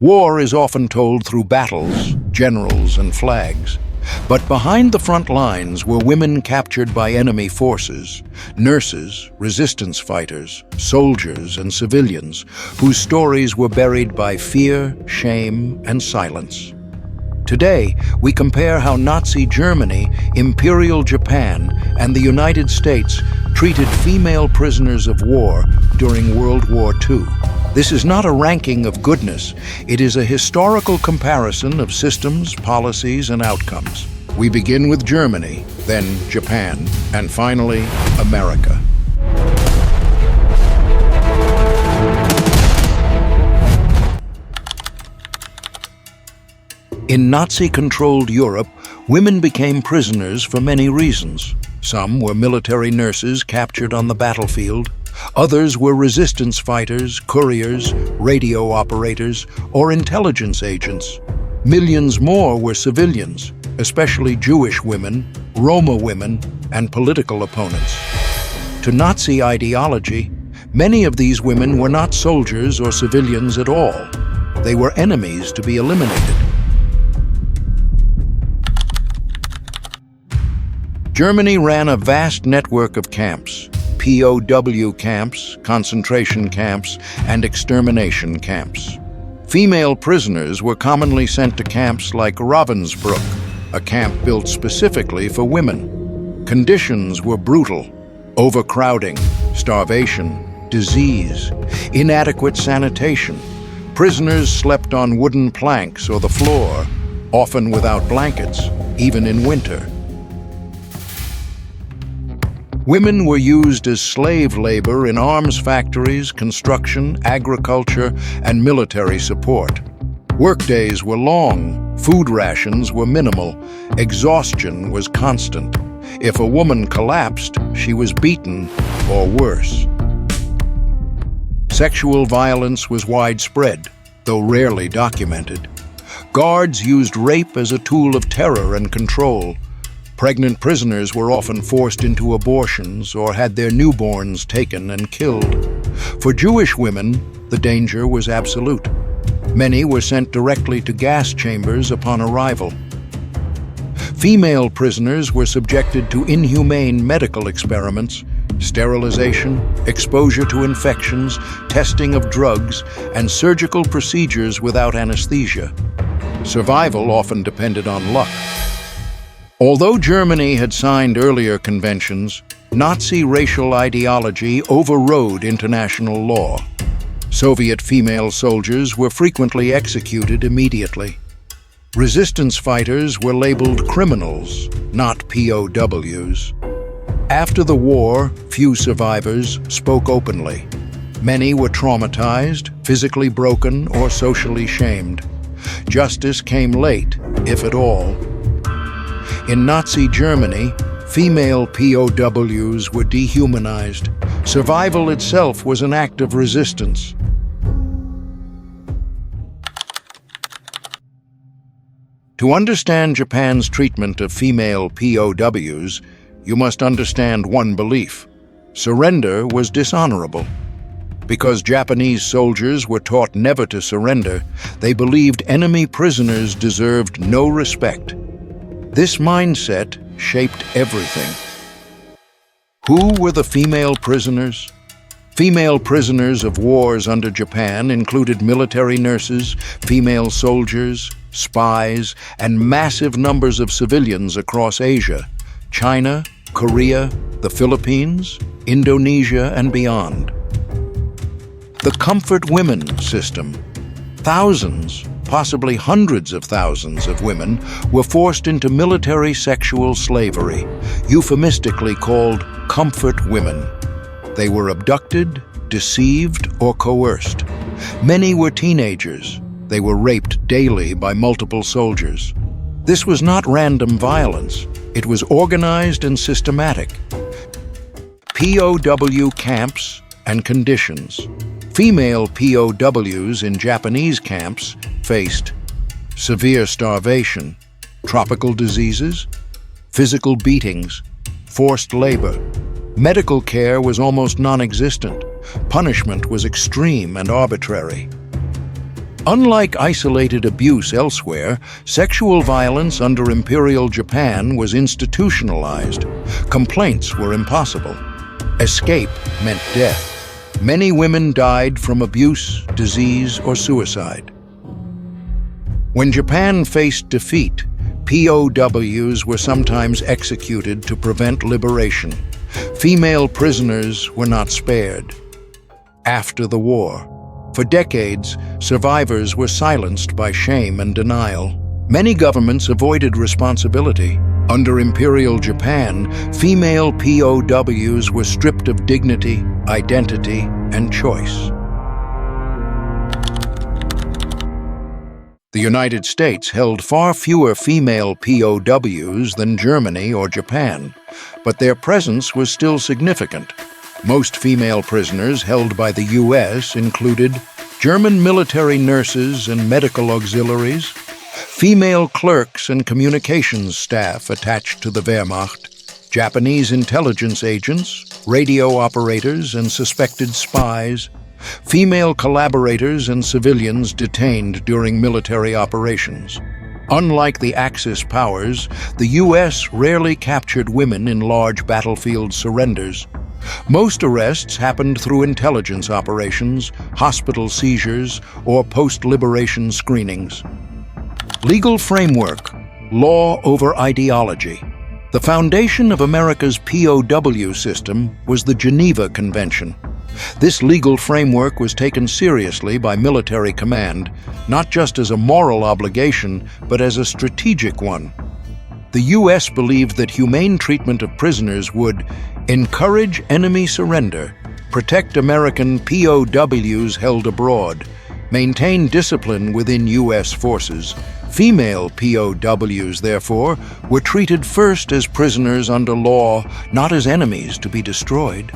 War is often told through battles, generals, and flags. But behind the front lines were women captured by enemy forces, nurses, resistance fighters, soldiers, and civilians, whose stories were buried by fear, shame, and silence. Today, we compare how Nazi Germany, Imperial Japan, and the United States treated female prisoners of war during World War II. This is not a ranking of goodness, it is a historical comparison of systems, policies, and outcomes. We begin with Germany, then Japan, and finally, America. In Nazi-controlled Europe, women became prisoners for many reasons. Some were military nurses captured on the battlefield. Others were resistance fighters, couriers, radio operators, or intelligence agents. Millions more were civilians, especially Jewish women, Roma women, and political opponents. To Nazi ideology, many of these women were not soldiers or civilians at all. They were enemies to be eliminated. Germany ran a vast network of camps, POW camps, concentration camps, and extermination camps. Female prisoners were commonly sent to camps like Ravensbrück, a camp built specifically for women. Conditions were brutal: overcrowding, starvation, disease, inadequate sanitation. Prisoners slept on wooden planks or the floor, often without blankets, even in winter. Women were used as slave labor in arms factories, construction, agriculture, and military support. Workdays were long, food rations were minimal, exhaustion was constant. If a woman collapsed, she was beaten or worse. Sexual violence was widespread, though rarely documented. Guards used rape as a tool of terror and control. Pregnant prisoners were often forced into abortions or had their newborns taken and killed. For Jewish women, the danger was absolute. Many were sent directly to gas chambers upon arrival. Female prisoners were subjected to inhumane medical experiments, sterilization, exposure to infections, testing of drugs, and surgical procedures without anesthesia. Survival often depended on luck. Although Germany had signed earlier conventions, Nazi racial ideology overrode international law. Soviet female soldiers were frequently executed immediately. Resistance fighters were labeled criminals, not POWs. After the war, few survivors spoke openly. Many were traumatized, physically broken, or socially shamed. Justice came late, if at all. In Nazi Germany, female POWs were dehumanized. Survival itself was an act of resistance. To understand Japan's treatment of female POWs, you must understand one belief: surrender was dishonorable. Because Japanese soldiers were taught never to surrender, they believed enemy prisoners deserved no respect. This mindset shaped everything. Who were the female prisoners? Female prisoners of wars under Japan included military nurses, female soldiers, spies, and massive numbers of civilians across Asia, China, Korea, the Philippines, Indonesia, and beyond. The Comfort Women system. Thousands, possibly hundreds of thousands of women were forced into military sexual slavery, euphemistically called comfort women. They were abducted, deceived, or coerced. Many were teenagers. They were raped daily by multiple soldiers. This was not random violence. It was organized and systematic. POW camps and conditions. Female POWs in Japanese camps faced severe starvation, tropical diseases, physical beatings, forced labor. Medical care was almost non-existent. Punishment was extreme and arbitrary. Unlike isolated abuse elsewhere, sexual violence under Imperial Japan was institutionalized. Complaints were impossible. Escape meant death. Many women died from abuse, disease, or suicide. When Japan faced defeat, POWs were sometimes executed to prevent liberation. Female prisoners were not spared. After the war, for decades, survivors were silenced by shame and denial. Many governments avoided responsibility. Under Imperial Japan, female POWs were stripped of dignity, identity, and choice. The United States held far fewer female POWs than Germany or Japan, but their presence was still significant. Most female prisoners held by the U.S. included German military nurses and medical auxiliaries, female clerks and communications staff attached to the Wehrmacht, Japanese intelligence agents, radio operators and suspected spies, female collaborators and civilians detained during military operations. Unlike the Axis powers, the U.S. rarely captured women in large battlefield surrenders. Most arrests happened through intelligence operations, hospital seizures, or post-liberation screenings. Legal framework: law over ideology. The foundation of America's POW system was the Geneva Convention. This legal framework was taken seriously by military command, not just as a moral obligation, but as a strategic one. The U.S. believed that humane treatment of prisoners would encourage enemy surrender, protect American POWs held abroad, maintain discipline within U.S. forces. Female POWs, therefore, were treated first as prisoners under law, not as enemies to be destroyed.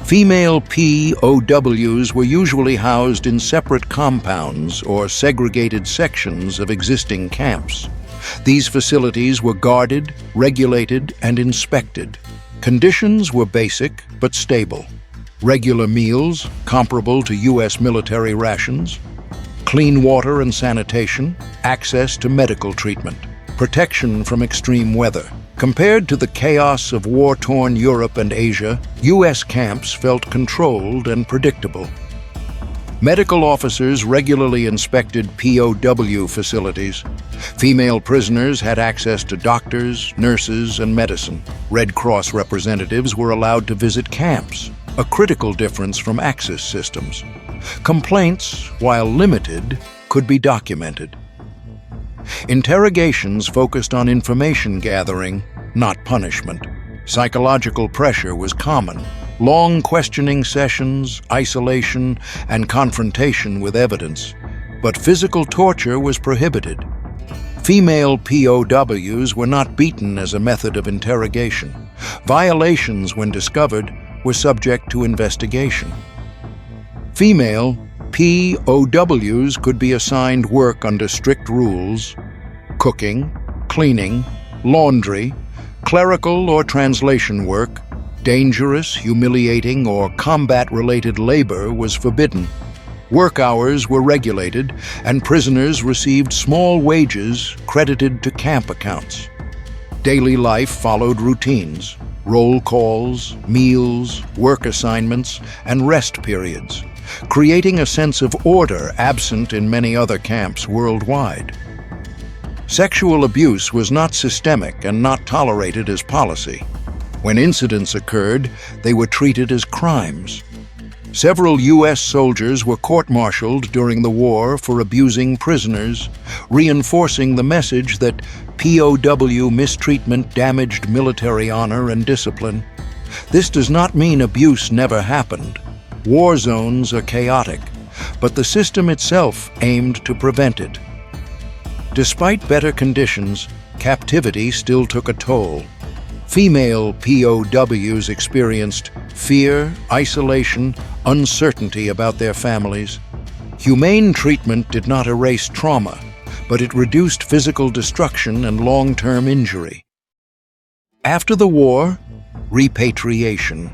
Female POWs were usually housed in separate compounds or segregated sections of existing camps. These facilities were guarded, regulated, and inspected. Conditions were basic but stable. Regular meals, comparable to U.S. military rations, clean water and sanitation, access to medical treatment, protection from extreme weather. Compared to the chaos of war-torn Europe and Asia, U.S. camps felt controlled and predictable. Medical officers regularly inspected POW facilities. Female prisoners had access to doctors, nurses, and medicine. Red Cross representatives were allowed to visit camps, a critical difference from Axis systems. Complaints, while limited, could be documented. Interrogations focused on information gathering, not punishment. Psychological pressure was common. Long questioning sessions, isolation, and confrontation with evidence. But physical torture was prohibited. Female POWs were not beaten as a method of interrogation. Violations, when discovered, were subject to investigation. Female POWs could be assigned work under strict rules: cooking, cleaning, laundry, clerical or translation work. Dangerous, humiliating, or combat-related labor was forbidden. Work hours were regulated, and prisoners received small wages credited to camp accounts. Daily life followed routines: roll calls, meals, work assignments, and rest periods, creating a sense of order absent in many other camps worldwide. Sexual abuse was not systemic and not tolerated as policy. When incidents occurred, they were treated as crimes. Several U.S. soldiers were court-martialed during the war for abusing prisoners, reinforcing the message that POW mistreatment damaged military honor and discipline. This does not mean abuse never happened. War zones are chaotic, but the system itself aimed to prevent it. Despite better conditions, captivity still took a toll. Female POWs experienced fear, isolation, uncertainty about their families. Humane treatment did not erase trauma, but it reduced physical destruction and long-term injury. After the war, repatriation.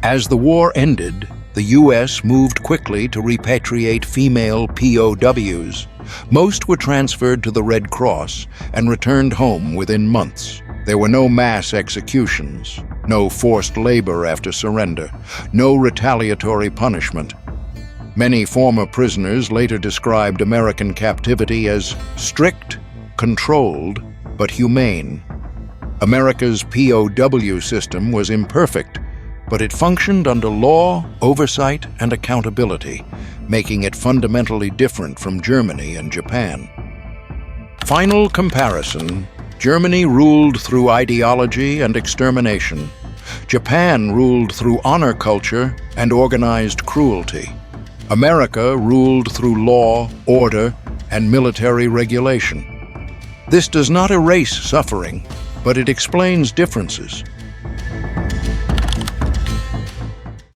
As the war ended, The U.S. moved quickly to repatriate female POWs. Most were transferred to the Red Cross and returned home within months. There were no mass executions, no forced labor after surrender, no retaliatory punishment. Many former prisoners later described American captivity as strict, controlled, but humane. America's POW system was imperfect, but it functioned under law, oversight, and accountability, making it fundamentally different from Germany and Japan. Final comparison: Germany ruled through ideology and extermination. Japan ruled through honor culture and organized cruelty. America ruled through law, order, and military regulation. This does not erase suffering, but it explains differences.